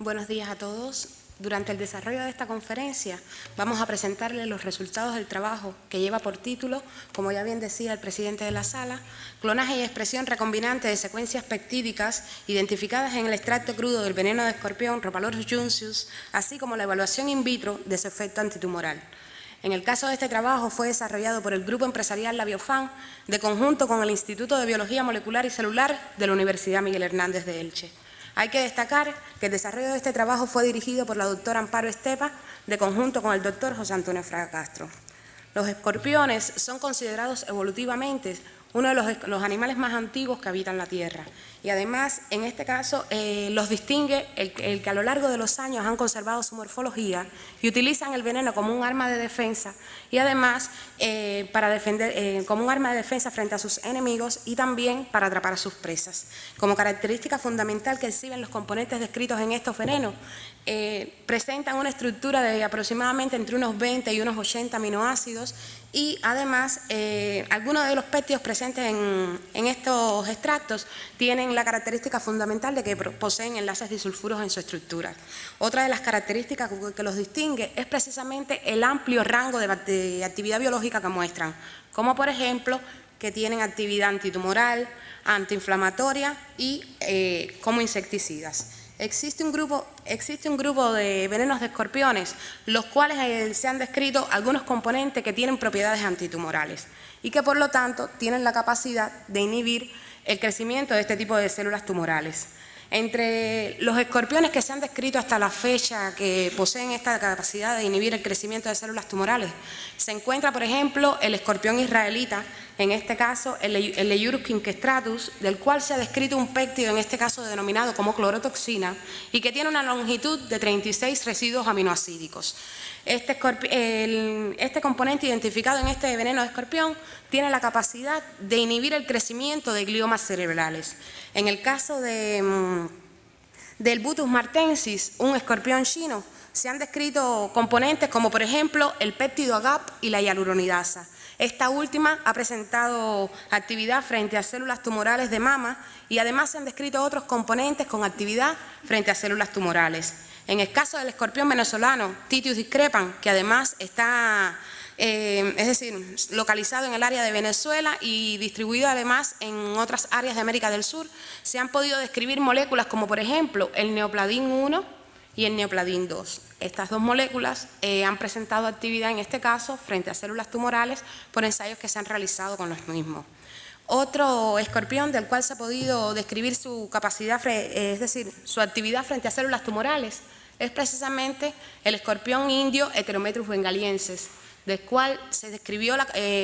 Buenos días a todos. Durante el desarrollo de esta conferencia vamos a presentarles los resultados del trabajo que lleva por título, como ya bien decía el presidente de la sala, clonaje y expresión recombinante de secuencias peptídicas identificadas en el extracto crudo del veneno de escorpión Rhopalorus junceus, así como la evaluación in vitro de su efecto antitumoral. En el caso de este trabajo fue desarrollado por el Grupo Empresarial La Biofan, de conjunto con el Instituto de Biología Molecular y Celular de la Universidad Miguel Hernández de Elche. Hay que destacar que el desarrollo de este trabajo fue dirigido por la doctora Amparo Estepa, de conjunto con el doctor José Antonio Fraga Castro. Los escorpiones son considerados evolutivamente uno de los animales más antiguos que habitan la Tierra. Y además, en este caso, los distingue el que a lo largo de los años han conservado su morfología y utilizan el veneno como un arma de defensa y además como un arma de defensa frente a sus enemigos y también para atrapar a sus presas. Como característica fundamental que exhiben los componentes descritos en estos venenos, presentan una estructura de aproximadamente entre unos 20 y unos 80 aminoácidos y además algunos de los péptidos presentes en estos extractos tienen la característica fundamental de que poseen enlaces disulfuros en su estructura. Otra de las características que los distingue es precisamente el amplio rango de actividad biológica que muestran, como por ejemplo que tienen actividad antitumoral, antiinflamatoria y como insecticidas. Existe un grupo de venenos de escorpiones, los cuales se han descrito algunos componentes que tienen propiedades antitumorales y que por lo tanto tienen la capacidad de inhibir el crecimiento de este tipo de células tumorales. Entre los escorpiones que se han descrito hasta la fecha que poseen esta capacidad de inhibir el crecimiento de células tumorales, se encuentra, por ejemplo, el escorpión israelita, en este caso el Leiurus quinquestratus, del cual se ha descrito un péptido, en este caso denominado como clorotoxina, y que tiene una longitud de 36 residuos aminoácidos. Este componente identificado en este veneno de escorpión tiene la capacidad de inhibir el crecimiento de gliomas cerebrales. En el caso del Butus martensis, un escorpión chino, se han descrito componentes como por ejemplo el péptido AGAP y la hialuronidasa. Esta última ha presentado actividad frente a células tumorales de mama y además se han descrito otros componentes con actividad frente a células tumorales. En el caso del escorpión venezolano, Titius discrepans, que además está localizado en el área de Venezuela y distribuido además en otras áreas de América del Sur, se han podido describir moléculas como por ejemplo el neopladin 1 y el neopladin 2. Estas dos moléculas han presentado actividad en este caso frente a células tumorales por ensayos que se han realizado con los mismos. Otro escorpión del cual se ha podido describir su capacidad, su actividad frente a células tumorales, es precisamente el escorpión indio Heterometrus bengaliensis, del cual se describió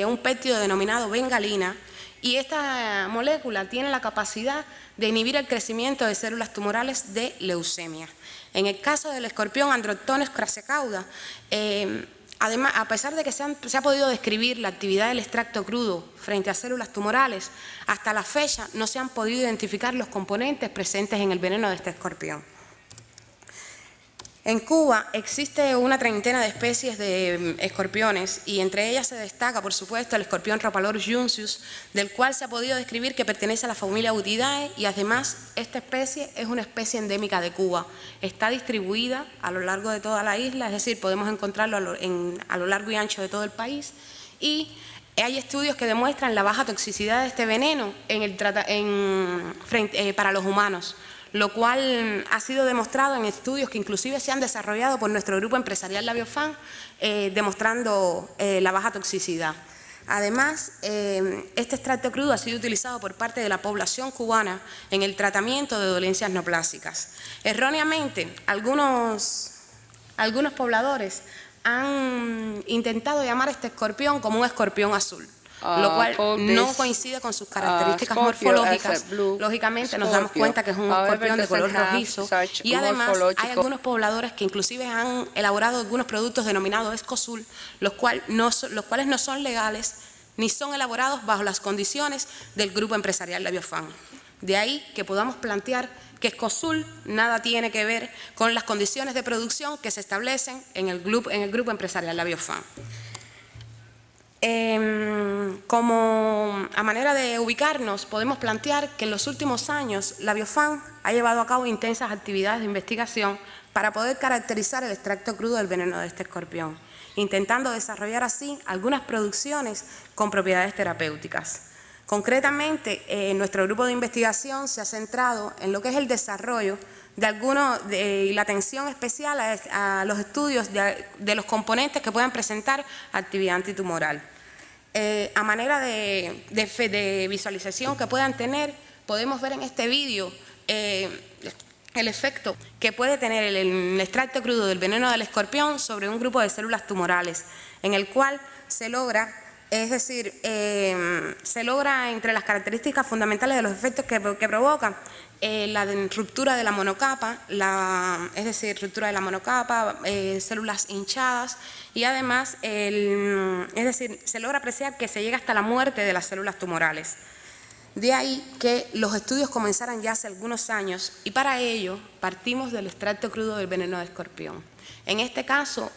un péptido denominado bengalina, y esta molécula tiene la capacidad de inhibir el crecimiento de células tumorales de leucemia. En el caso del escorpión Androctonus crassicauda, además, a pesar de que se ha podido describir la actividad del extracto crudo frente a células tumorales, hasta la fecha no se han podido identificar los componentes presentes en el veneno de este escorpión. En Cuba existe una treintena de especies de escorpiones y entre ellas se destaca, por supuesto, el escorpión Rhopalorus junceus, del cual se ha podido describir que pertenece a la familia Butidae y además esta especie es una especie endémica de Cuba. Está distribuida a lo largo de toda la isla, es decir, podemos encontrarlo a lo largo y ancho de todo el país y hay estudios que demuestran la baja toxicidad de este veneno para los humanos, lo cual ha sido demostrado en estudios que inclusive se han desarrollado por nuestro grupo empresarial La Biofan, demostrando la baja toxicidad. Además, este extracto crudo ha sido utilizado por parte de la población cubana en el tratamiento de dolencias neoplásicas. Erróneamente, algunos pobladores han intentado llamar a este escorpión como un escorpión azul, lo cual no coincide con sus características morfológicas. Lógicamente nos damos cuenta que es un escorpión de color rojizo y además hay algunos pobladores que inclusive han elaborado algunos productos denominados Escosul, los cuales no son legales ni son elaborados bajo las condiciones del Grupo Empresarial La Biofan. De ahí que podamos plantear que Escosul nada tiene que ver con las condiciones de producción que se establecen en el Grupo Empresarial La Biofan. Como a manera de ubicarnos, podemos plantear que en los últimos años la Biofan ha llevado a cabo intensas actividades de investigación para poder caracterizar el extracto crudo del veneno de este escorpión, intentando desarrollar así algunas producciones con propiedades terapéuticas. Concretamente, nuestro grupo de investigación se ha centrado en lo que es el desarrollo y la atención especial a los estudios de los componentes que puedan presentar actividad antitumoral. A manera de visualización que puedan tener, podemos ver en este vídeo el efecto que puede tener el extracto crudo del veneno del escorpión sobre un grupo de células tumorales, en el cual se logra, se logra entre las características fundamentales de los efectos que provocan la ruptura de la monocapa, ruptura de la monocapa, células hinchadas y además, se logra apreciar que se llega hasta la muerte de las células tumorales. De ahí que los estudios comenzaran ya hace algunos años y para ello partimos del extracto crudo del veneno de escorpión. En este caso,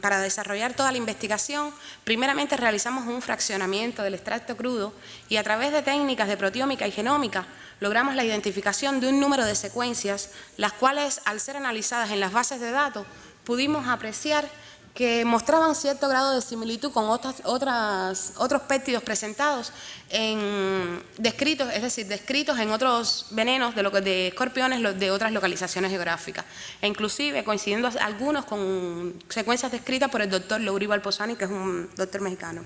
para desarrollar toda la investigación, primeramente realizamos un fraccionamiento del extracto crudo y a través de técnicas de proteómica y genómica logramos la identificación de un número de secuencias, las cuales al ser analizadas en las bases de datos pudimos apreciar que mostraban cierto grado de similitud con otros péptidos presentados descritos en otros venenos de escorpiones de otras localizaciones geográficas, e inclusive coincidiendo algunos con secuencias descritas por el doctor Lourival Posani, que es un doctor mexicano.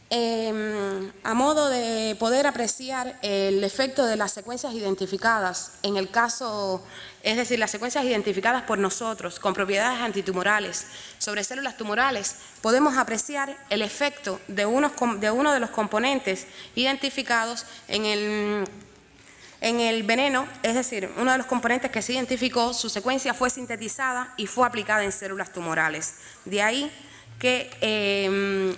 A modo de poder apreciar el efecto de las secuencias identificadas, en el caso, las secuencias identificadas por nosotros con propiedades antitumorales sobre células tumorales, podemos apreciar el efecto de uno de los componentes identificados en el veneno, uno de los componentes que se identificó, su secuencia fue sintetizada y fue aplicada en células tumorales. De ahí que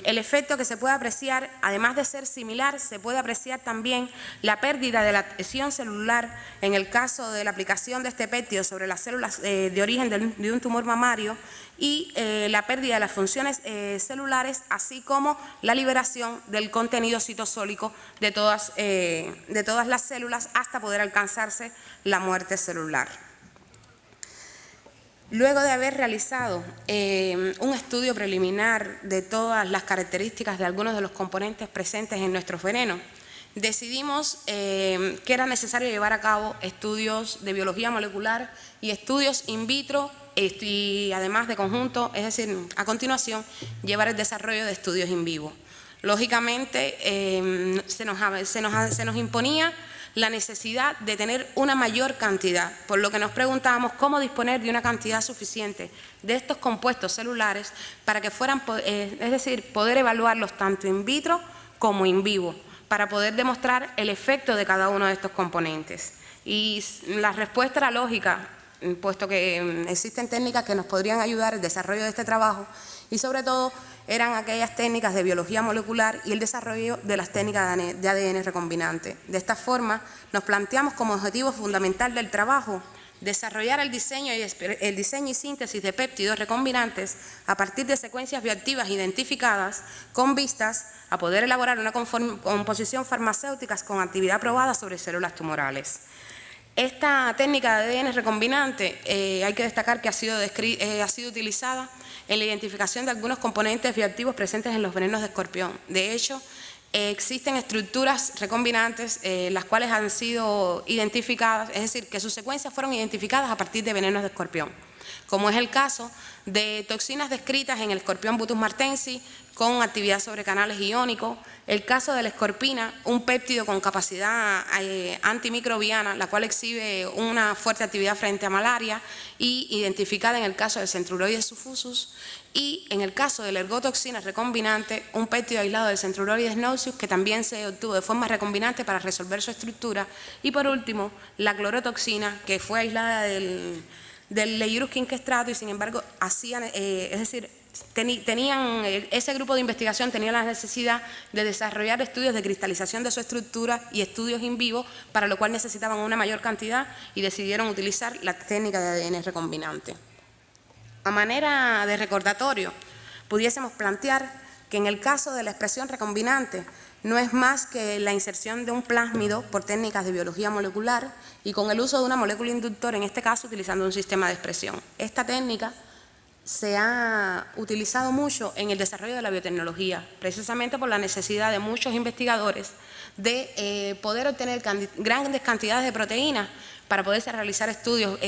el efecto que se puede apreciar, además de ser similar, se puede apreciar también la pérdida de la adhesión celular en el caso de la aplicación de este péptido sobre las células de origen de un tumor mamario y la pérdida de las funciones celulares, así como la liberación del contenido citosólico de todas las células hasta poder alcanzarse la muerte celular. Luego de haber realizado un estudio preliminar de todas las características de algunos de los componentes presentes en nuestros venenos, decidimos que era necesario llevar a cabo estudios de biología molecular y estudios in vitro y además de conjunto, a continuación, llevar el desarrollo de estudios in vivo. Lógicamente, se nos imponía la necesidad de tener una mayor cantidad, por lo que nos preguntábamos cómo disponer de una cantidad suficiente de estos compuestos celulares para que fueran, poder evaluarlos tanto in vitro como in vivo, para poder demostrar el efecto de cada uno de estos componentes. Y la respuesta era lógica, puesto que existen técnicas que nos podrían ayudar al desarrollo de este trabajo y sobre todo eran aquellas técnicas de biología molecular y el desarrollo de las técnicas de ADN recombinante. De esta forma, nos planteamos como objetivo fundamental del trabajo desarrollar el diseño y síntesis de péptidos recombinantes a partir de secuencias bioactivas identificadas con vistas a poder elaborar una composición farmacéutica con actividad probada sobre células tumorales. Esta técnica de ADN recombinante hay que destacar que ha sido utilizada en la identificación de algunos componentes bioactivos presentes en los venenos de escorpión. De hecho, existen estructuras recombinantes las cuales han sido identificadas, es decir, que sus secuencias fueron identificadas a partir de venenos de escorpión, como es el caso de toxinas descritas en el escorpión Butus martensi con actividad sobre canales iónicos, el caso de la escorpina, un péptido con capacidad antimicrobiana, la cual exhibe una fuerte actividad frente a malaria y identificada en el caso del Centruroides suffusus, y en el caso de la ergotoxina recombinante, un péptido aislado del Centruroides nauseus que también se obtuvo de forma recombinante para resolver su estructura, y por último la clorotoxina que fue aislada del Leiurus quinquestrato y sin embargo ese grupo de investigación tenía la necesidad de desarrollar estudios de cristalización de su estructura y estudios in vivo, para lo cual necesitaban una mayor cantidad y decidieron utilizar la técnica de ADN recombinante. A manera de recordatorio, pudiésemos plantear que en el caso de la expresión recombinante, no es más que la inserción de un plásmido por técnicas de biología molecular y con el uso de una molécula inductora, en este caso utilizando un sistema de expresión. Esta técnica se ha utilizado mucho en el desarrollo de la biotecnología, precisamente por la necesidad de muchos investigadores de poder obtener grandes cantidades de proteínas para poderse realizar estudios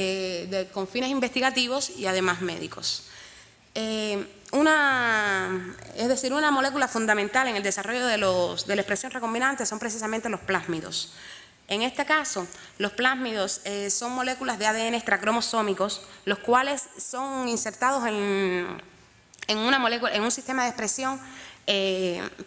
con fines investigativos y además médicos. Una molécula fundamental en el desarrollo de la expresión recombinante son precisamente los plásmidos. En este caso, los plásmidos son moléculas de ADN extracromosómicos, los cuales son insertados en un sistema de expresión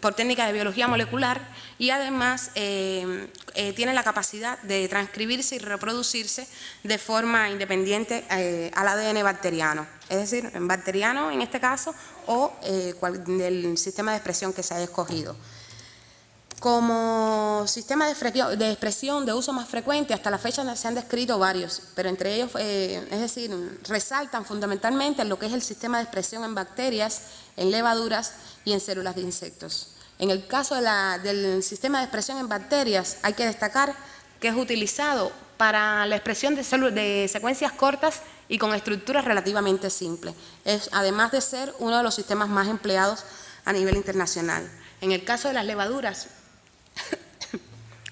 por técnica de biología molecular y además tienen la capacidad de transcribirse y reproducirse de forma independiente al ADN bacteriano, es decir, bacteriano en este caso o del sistema de expresión que se haya escogido. Como sistema de expresión de uso más frecuente, hasta la fecha se han descrito varios, pero entre ellos, resaltan fundamentalmente en lo que es el sistema de expresión en bacterias, en levaduras y en células de insectos. En el caso del sistema de expresión en bacterias, hay que destacar que es utilizado para la expresión de secuencias cortas y con estructuras relativamente simples, además de ser uno de los sistemas más empleados a nivel internacional. En el caso de las levaduras,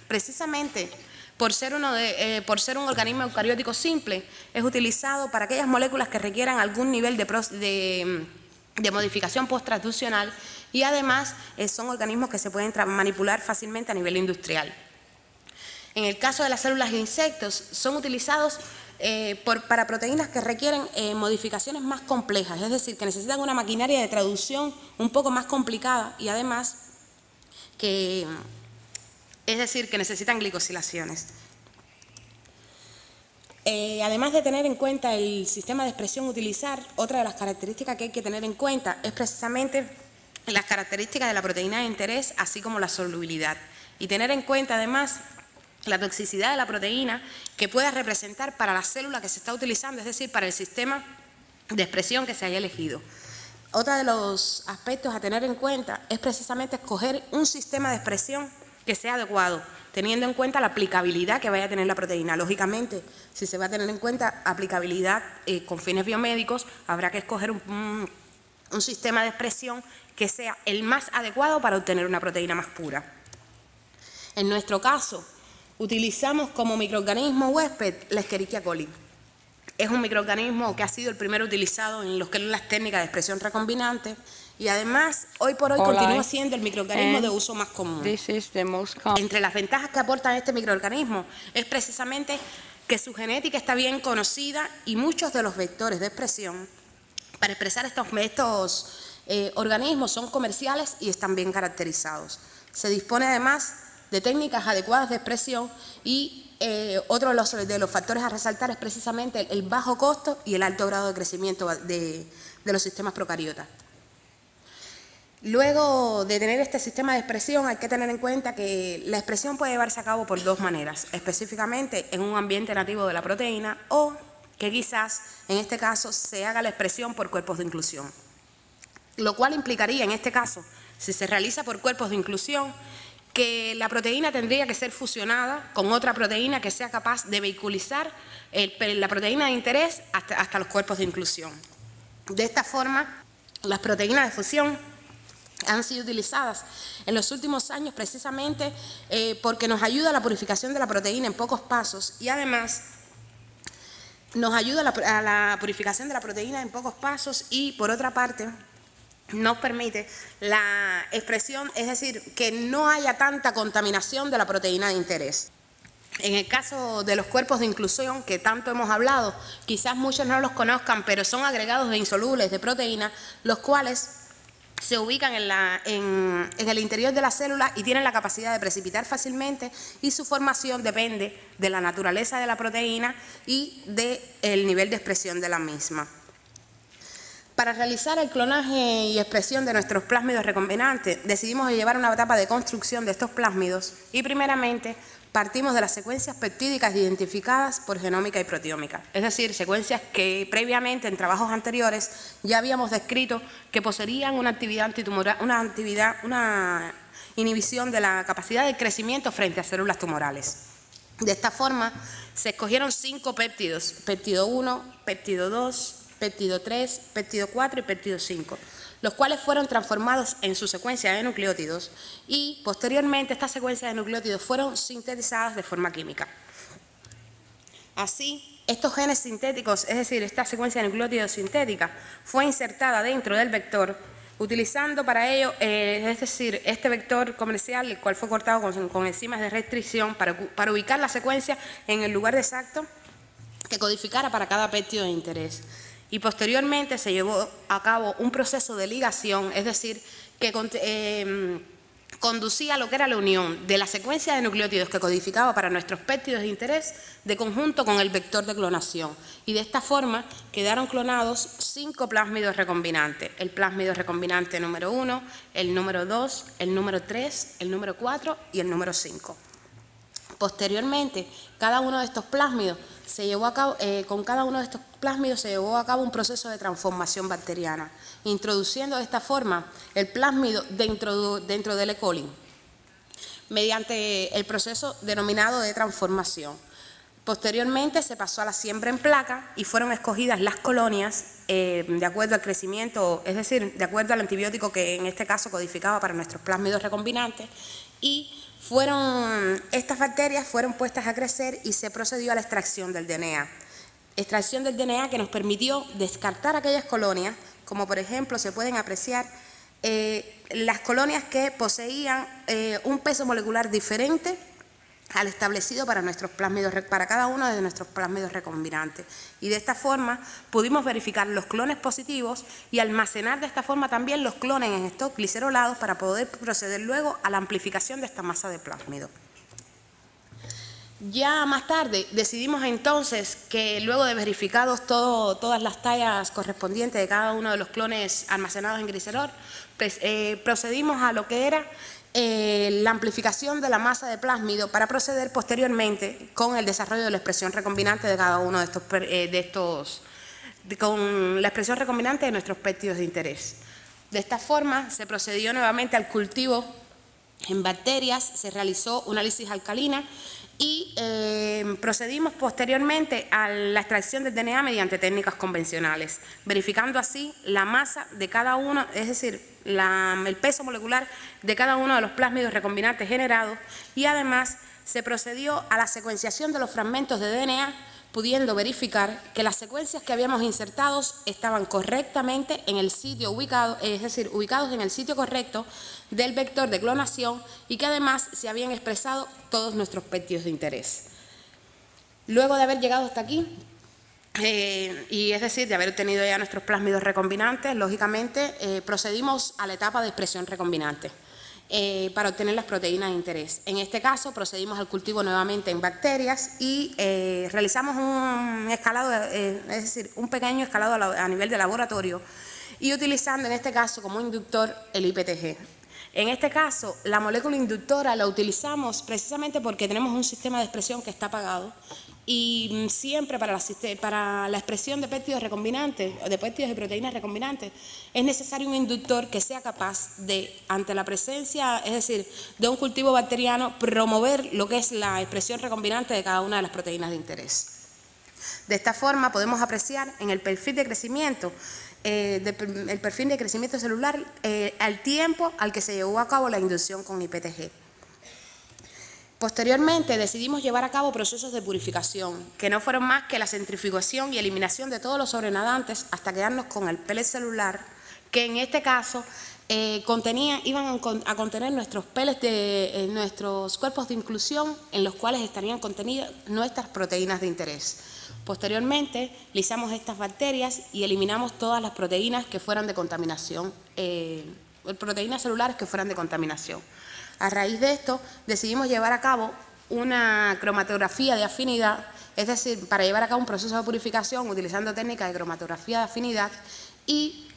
precisamente por ser un organismo eucariótico simple, es utilizado para aquellas moléculas que requieran algún nivel de modificación posttransduccional y además son organismos que se pueden manipular fácilmente a nivel industrial. En el caso de las células de insectos, son utilizados para proteínas que requieren modificaciones más complejas, es decir, que necesitan una maquinaria de traducción un poco más complicada y además que necesitan glicosilaciones. Además de tener en cuenta el sistema de expresión utilizar, otra de las características que hay que tener en cuenta es precisamente las características de la proteína de interés, así como la solubilidad. Y tener en cuenta además la toxicidad de la proteína que pueda representar para la célula que se está utilizando, es decir, para el sistema de expresión que se haya elegido. Otro de los aspectos a tener en cuenta es precisamente escoger un sistema de expresión que sea adecuado, teniendo en cuenta la aplicabilidad que vaya a tener la proteína. Lógicamente, si se va a tener en cuenta aplicabilidad con fines biomédicos, habrá que escoger un sistema de expresión que sea el más adecuado para obtener una proteína más pura. En nuestro caso, utilizamos como microorganismo huésped la Escherichia coli. Es un microorganismo que ha sido el primero utilizado en las técnicas de expresión recombinante y además hoy por hoy continúa siendo el microorganismo de uso más común. Entre las ventajas que aporta este microorganismo es precisamente que su genética está bien conocida y muchos de los vectores de expresión para expresar estos organismos son comerciales y están bien caracterizados. Se dispone además de técnicas adecuadas de expresión y otro de los factores a resaltar es precisamente el bajo costo y el alto grado de crecimiento de los sistemas procariotas. Luego de tener este sistema de expresión hay que tener en cuenta que la expresión puede llevarse a cabo por dos maneras, específicamente en un ambiente nativo de la proteína o que quizás en este caso se haga la expresión por cuerpos de inclusión. Lo cual implicaría en este caso, si se realiza por cuerpos de inclusión, que la proteína tendría que ser fusionada con otra proteína que sea capaz de vehiculizar la proteína de interés hasta los cuerpos de inclusión. De esta forma, las proteínas de fusión han sido utilizadas en los últimos años precisamente porque nos ayuda a la purificación de la proteína en pocos pasos y además nos ayuda a la purificación de la proteína en pocos pasos y por otra parte nos permite la expresión, es decir, que no haya tanta contaminación de la proteína de interés. En el caso de los cuerpos de inclusión, que tanto hemos hablado, quizás muchos no los conozcan, pero son agregados de insolubles de proteína, los cuales se ubican en el interior de la célula y tienen la capacidad de precipitar fácilmente y su formación depende de la naturaleza de la proteína y del nivel de expresión de la misma. Para realizar el clonaje y expresión de nuestros plásmidos recombinantes, decidimos llevar una etapa de construcción de estos plásmidos y primeramente partimos de las secuencias peptídicas identificadas por genómica y proteómica, es decir, secuencias que previamente en trabajos anteriores ya habíamos descrito que poseerían una actividad antitumoral, una inhibición de la capacidad de crecimiento frente a células tumorales. De esta forma, se escogieron 5 péptidos, péptido 1, péptido 2, péptido 3, péptido 4 y péptido 5, los cuales fueron transformados en su secuencia de nucleótidos y posteriormente estas secuencias de nucleótidos fueron sintetizadas de forma química. Así, estos genes sintéticos, es decir, esta secuencia de nucleótidos sintética, fue insertada dentro del vector utilizando para ello, es decir, este vector comercial, el cual fue cortado con enzimas de restricción para ubicar la secuencia en el lugar exacto que codificara para cada péptido de interés. Y posteriormente se llevó a cabo un proceso de ligación, es decir, que conducía a lo que era la unión de la secuencia de nucleótidos que codificaba para nuestros péptidos de interés de conjunto con el vector de clonación. Y de esta forma quedaron clonados 5 plásmidos recombinantes. El plásmido recombinante número 1, el número 2, el número 3, el número 4 y el número 5. Posteriormente, cada uno de estos plásmidos se llevó a cabo, un proceso de transformación bacteriana, introduciendo de esta forma el plásmido dentro del E. coli, mediante el proceso denominado de transformación. Posteriormente se pasó a la siembra en placa y fueron escogidas las colonias de acuerdo al crecimiento, es decir, de acuerdo al antibiótico que en este caso codificaba para nuestros plásmidos recombinantes, y estas bacterias fueron puestas a crecer y se procedió a la extracción del DNA. Extracción del DNA que nos permitió descartar aquellas colonias, como por ejemplo se pueden apreciar las colonias que poseían un peso molecular diferente al establecido para cada uno de nuestros plásmidos recombinantes. Y de esta forma pudimos verificar los clones positivos y almacenar de esta forma también los clones en estos glicerolados para poder proceder luego a la amplificación de esta masa de plásmido. Ya más tarde decidimos entonces que luego de verificados todas las tallas correspondientes de cada uno de los clones almacenados en glicerol, procedimos a lo que era la amplificación de la masa de plásmido para proceder posteriormente con el desarrollo de la expresión recombinante de cada uno con la expresión recombinante de nuestros péptidos de interés. De esta forma se procedió nuevamente al cultivo en bacterias, se realizó una lisis alcalina y procedimos posteriormente a la extracción del DNA mediante técnicas convencionales, verificando así la masa de cada uno, es decir, el peso molecular de cada uno de los plásmidos recombinantes generados, y además se procedió a la secuenciación de los fragmentos de DNA, pudiendo verificar que las secuencias que habíamos insertado estaban correctamente en el sitio ubicado, es decir, ubicados en el sitio correcto del vector de clonación y que además se habían expresado todos nuestros péptidos de interés. Luego de haber llegado hasta aquí, y es decir, de haber obtenido ya nuestros plásmidos recombinantes, lógicamente procedimos a la etapa de expresión recombinante para obtener las proteínas de interés. En este caso procedimos al cultivo nuevamente en bacterias y realizamos un escalado, es decir, un pequeño escalado a nivel de laboratorio y utilizando en este caso como inductor el IPTG. En este caso, la molécula inductora la utilizamos precisamente porque tenemos un sistema de expresión que está apagado y siempre para la expresión de péptidos recombinantes, de péptidos y proteínas recombinantes, es necesario un inductor que sea capaz de, ante la presencia, es decir, de un cultivo bacteriano, promover lo que es la expresión recombinante de cada una de las proteínas de interés. De esta forma podemos apreciar en el perfil de crecimiento celular al tiempo al que se llevó a cabo la inducción con IPTG. Posteriormente decidimos llevar a cabo procesos de purificación, que no fueron más que la centrifugación y eliminación de todos los sobrenadantes hasta quedarnos con el pellet celular, que en este caso iban a contener nuestros pellets nuestros cuerpos de inclusión en los cuales estarían contenidas nuestras proteínas de interés. Posteriormente, lisamos estas bacterias y eliminamos todas las proteínas que fueran de contaminación, proteínas celulares que fueran de contaminación. A raíz de esto, decidimos llevar a cabo una cromatografía de afinidad es decir, para llevar a cabo un proceso de purificación utilizando técnicas de cromatografía de afinidad, y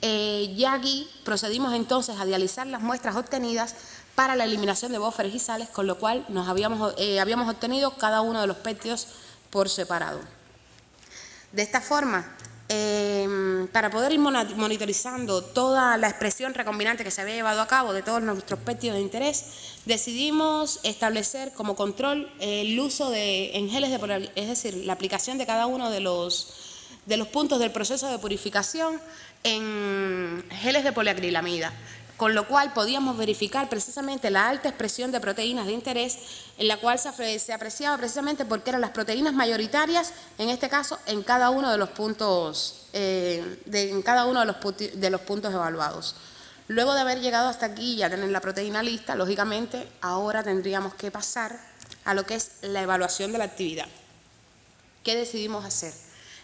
ya aquí procedimos entonces a dializar las muestras obtenidas para la eliminación de búferes y sales, con lo cual habíamos obtenido cada uno de los péptidos por separado. De esta forma, para poder ir monitorizando toda la expresión recombinante que se había llevado a cabo de todos nuestros péptidos de interés, decidimos establecer como control el uso en geles de polarimetría, es decir, la aplicación de cada uno de los puntos del proceso de purificación en geles de poliacrilamida, con lo cual podíamos verificar precisamente la alta expresión de proteínas de interés, en la cual se apreciaba precisamente porque eran las proteínas mayoritarias, en este caso, en cada uno de los puntos, de los puntos evaluados. Luego de haber llegado hasta aquí y ya tener la proteína lista, lógicamente, ahora tendríamos que pasar a lo que es la evaluación de la actividad. ¿Qué decidimos hacer?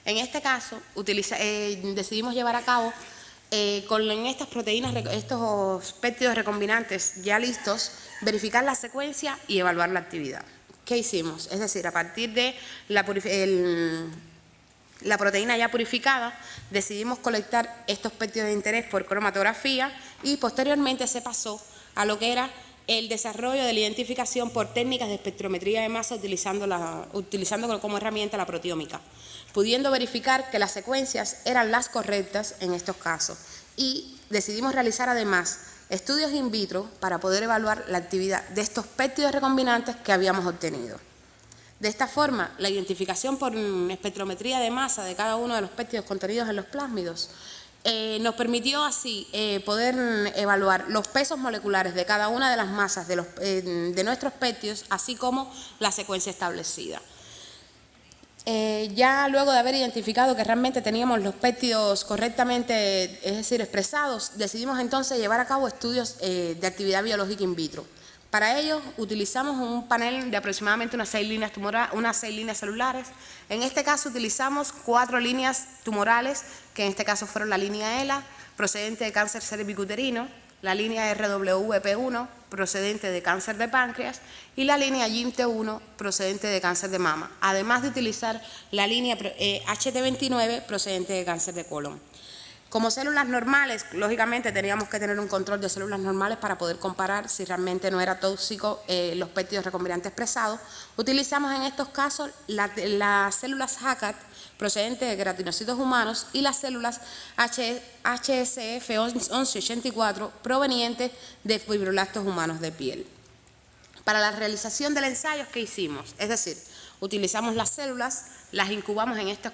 En este caso, decidimos llevar a cabo con estas proteínas, estos péptidos recombinantes ya listos, verificar la secuencia y evaluar la actividad. ¿Qué hicimos? Es decir, a partir de la proteína ya purificada, decidimos colectar estos péptidos de interés por cromatografía y posteriormente se pasó a lo que era el desarrollo de la identificación por técnicas de espectrometría de masa utilizando como herramienta la proteómica, pudiendo verificar que las secuencias eran las correctas en estos casos. Y decidimos realizar además estudios in vitro para poder evaluar la actividad de estos péptidos recombinantes que habíamos obtenido. De esta forma, la identificación por espectrometría de masa de cada uno de los péptidos contenidos en los plásmidos nos permitió así poder evaluar los pesos moleculares de cada una de las masas de nuestros péptidos, así como la secuencia establecida. Ya luego de haber identificado que realmente teníamos los péptidos correctamente, es decir, expresados, decidimos entonces llevar a cabo estudios de actividad biológica in vitro. Para ello utilizamos un panel de aproximadamente unas 6 líneas celulares. En este caso utilizamos 4 líneas tumorales, que en este caso fueron la línea ELA, procedente de cáncer cervicuterino, la línea RWP1, procedente de cáncer de páncreas, y la línea YIMT1, procedente de cáncer de mama, además de utilizar la línea HT29, procedente de cáncer de colon. Como células normales, lógicamente teníamos que tener un control de células normales para poder comparar si realmente no era tóxico los péptidos recombinantes expresados. Utilizamos en estos casos las células HACAT, procedentes de queratinocitos humanos, y las células HSF1184, provenientes de fibroblastos humanos de piel. Para la realización del ensayo, ¿qué hicimos? Es decir, utilizamos las células, las incubamos en este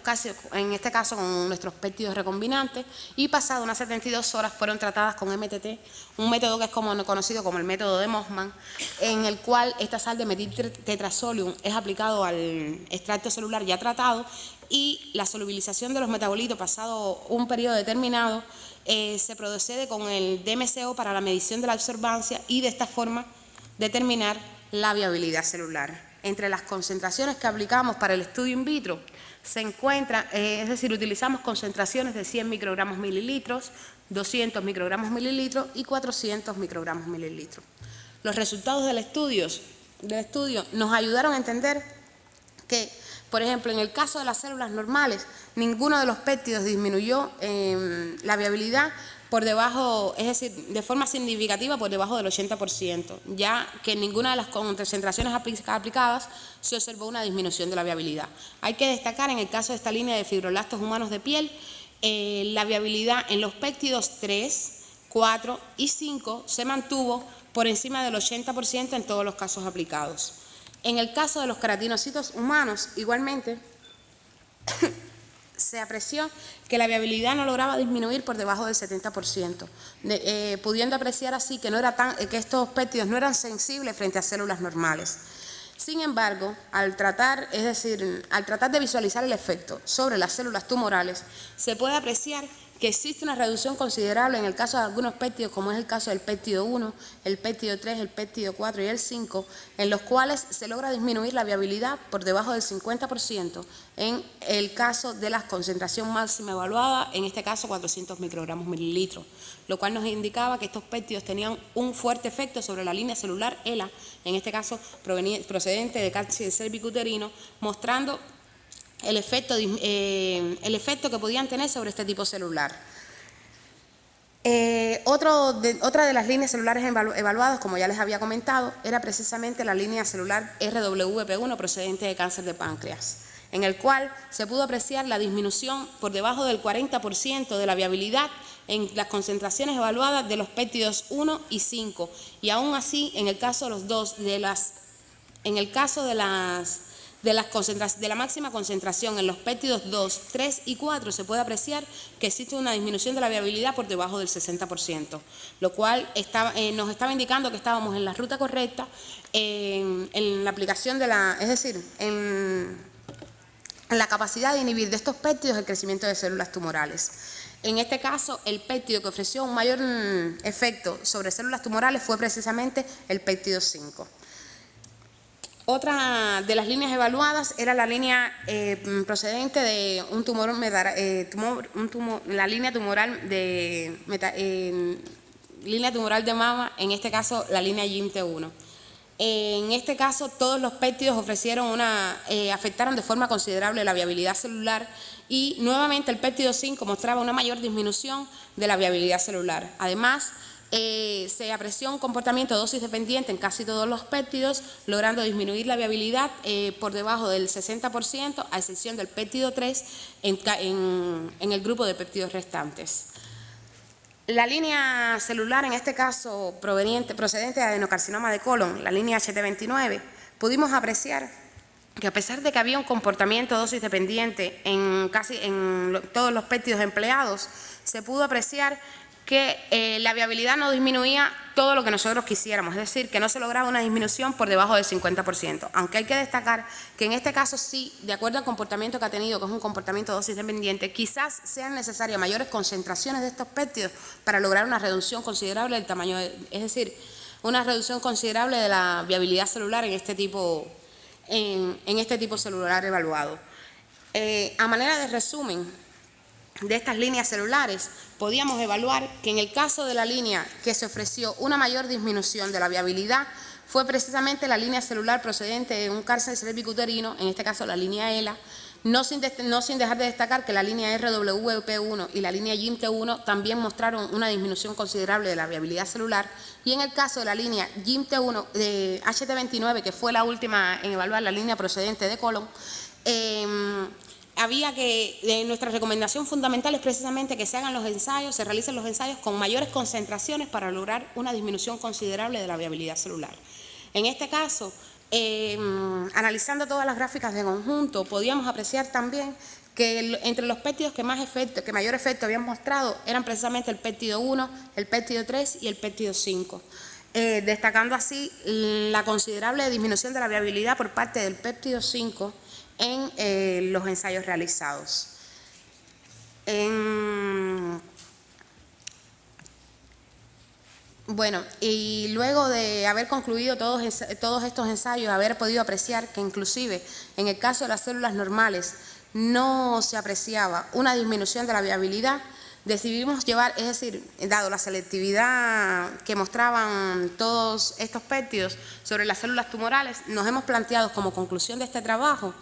caso con nuestros péptidos recombinantes, y pasado unas 72 horas fueron tratadas con MTT, un método que es conocido como el método de Mossman, en el cual esta sal de metiltetrazolium es aplicado al extracto celular ya tratado, y la solubilización de los metabolitos pasado un periodo determinado se procede con el DMCO para la medición de la absorbancia y de esta forma determinar la viabilidad celular. Entre las concentraciones que aplicamos para el estudio in vitro se encuentra, es decir, utilizamos concentraciones de 100 microgramos mililitros, 200 microgramos mililitros y 400 microgramos mililitros. Los resultados del estudio nos ayudaron a entender que, por ejemplo, en el caso de las células normales, ninguno de los péptidos disminuyó la viabilidad por debajo, es decir, de forma significativa por debajo del 80%, ya que en ninguna de las concentraciones aplicadas se observó una disminución de la viabilidad. Hay que destacar en el caso de esta línea de fibroblastos humanos de piel, la viabilidad en los péptidos 3, 4 y 5 se mantuvo por encima del 80% en todos los casos aplicados. En el caso de los queratinocitos humanos, igualmente, se apreció que la viabilidad no lograba disminuir por debajo del 70%, pudiendo apreciar así que que estos péptidos no eran sensibles frente a células normales. Sin embargo, al tratar de visualizar el efecto sobre las células tumorales, se puede apreciar que existe una reducción considerable en el caso de algunos péptidos, como es el caso del péptido 1, el péptido 3, el péptido 4 y el 5, en los cuales se logra disminuir la viabilidad por debajo del 50% en el caso de la concentración máxima evaluada, en este caso 400 microgramos mililitros, lo cual nos indicaba que estos péptidos tenían un fuerte efecto sobre la línea celular ELA, en este caso procedente de cáncer cervicuterino, mostrando el efecto que podían tener sobre este tipo celular. Otra de las líneas celulares evaluadas, como ya les había comentado, era precisamente la línea celular RWP1 procedente de cáncer de páncreas, en el cual se pudo apreciar la disminución por debajo del 40% de la viabilidad en las concentraciones evaluadas de los péptidos 1 y 5, y aún así, en el caso de los dos, en el caso de la máxima concentración en los péptidos 2, 3 y 4 se puede apreciar que existe una disminución de la viabilidad por debajo del 60%, lo cual nos estaba indicando que estábamos en la ruta correcta en la aplicación es decir, en la capacidad de inhibir de estos péptidos el crecimiento de células tumorales. En este caso, el péptido que ofreció un mayor efecto sobre células tumorales fue precisamente el péptido 5. Otra de las líneas evaluadas era la línea procedente de un tumor, la línea tumoral de mama, en este caso la línea GIMT1. En este caso, todos los péptidos afectaron de forma considerable la viabilidad celular y nuevamente el péptido 5 mostraba una mayor disminución de la viabilidad celular. Además, se apreció un comportamiento dosis dependiente en casi todos los péptidos, logrando disminuir la viabilidad por debajo del 60%, a excepción del péptido 3 en el grupo de péptidos restantes. La línea celular, en este caso procedente de adenocarcinoma de colon, la línea HT29, pudimos apreciar que a pesar de que había un comportamiento dosis dependiente en todos los péptidos empleados, se pudo apreciar que la viabilidad no disminuía todo lo que nosotros quisiéramos, es decir, que no se lograba una disminución por debajo del 50%, aunque hay que destacar que en este caso sí, de acuerdo al comportamiento que ha tenido, que es un comportamiento dosis dependiente, quizás sean necesarias mayores concentraciones de estos péptidos para lograr una reducción considerable del tamaño, es decir, una reducción considerable de la viabilidad celular en este tipo celular evaluado. A manera de resumen de estas líneas celulares, podíamos evaluar que en el caso de la línea que se ofreció una mayor disminución de la viabilidad fue precisamente la línea celular procedente de un cáncer cervicuterino, en este caso la línea ELA, no sin dejar de destacar que la línea RWP1 y la línea GIMT1 también mostraron una disminución considerable de la viabilidad celular, y en el caso de la línea GIMT1 de HT29, que fue la última en evaluar la línea procedente de colon, nuestra recomendación fundamental es precisamente que se realicen los ensayos con mayores concentraciones para lograr una disminución considerable de la viabilidad celular. En este caso, analizando todas las gráficas de conjunto, podíamos apreciar también que entre los péptidos que mayor efecto habían mostrado eran precisamente el péptido 1, el péptido 3 y el péptido 5. Destacando así la considerable disminución de la viabilidad por parte del péptido 5 en los ensayos realizados. Bueno, y luego de haber concluido todos estos ensayos, haber podido apreciar que inclusive en el caso de las células normales no se apreciaba una disminución de la viabilidad, decidimos llevar, es decir, dado la selectividad que mostraban todos estos péptidos sobre las células tumorales, nos hemos planteado como conclusión de este trabajo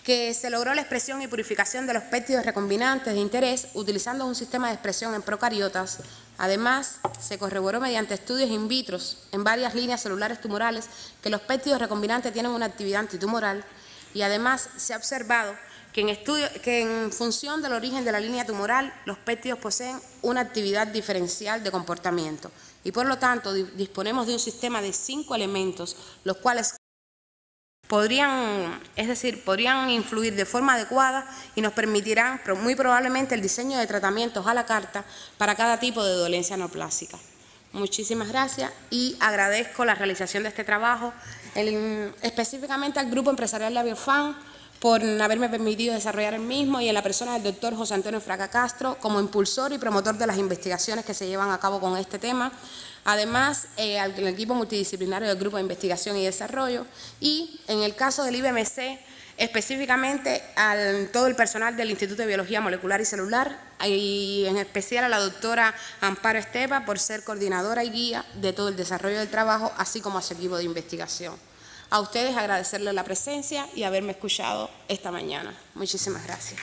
que se logró la expresión y purificación de los péptidos recombinantes de interés utilizando un sistema de expresión en procariotas. Además, se corroboró mediante estudios in vitro en varias líneas celulares tumorales que los péptidos recombinantes tienen una actividad antitumoral, y además se ha observado que en función del origen de la línea tumoral, los péptidos poseen una actividad diferencial de comportamiento y por lo tanto disponemos de un sistema de 5 elementos, los cuales podrían influir de forma adecuada y nos permitirán muy probablemente el diseño de tratamientos a la carta para cada tipo de dolencia neoplásica. Muchísimas gracias y agradezco la realización de este trabajo, específicamente al Grupo Empresarial de Biofan por haberme permitido desarrollar el mismo, y en la persona del doctor José Antonio Fraga Castro como impulsor y promotor de las investigaciones que se llevan a cabo con este tema. Además, al equipo multidisciplinario del Grupo de Investigación y Desarrollo, y en el caso del IBMC, específicamente a todo el personal del Instituto de Biología Molecular y Celular, y en especial a la doctora Amparo Estepa por ser coordinadora y guía de todo el desarrollo del trabajo, así como a su equipo de investigación. A ustedes agradecerles la presencia y haberme escuchado esta mañana. Muchísimas gracias.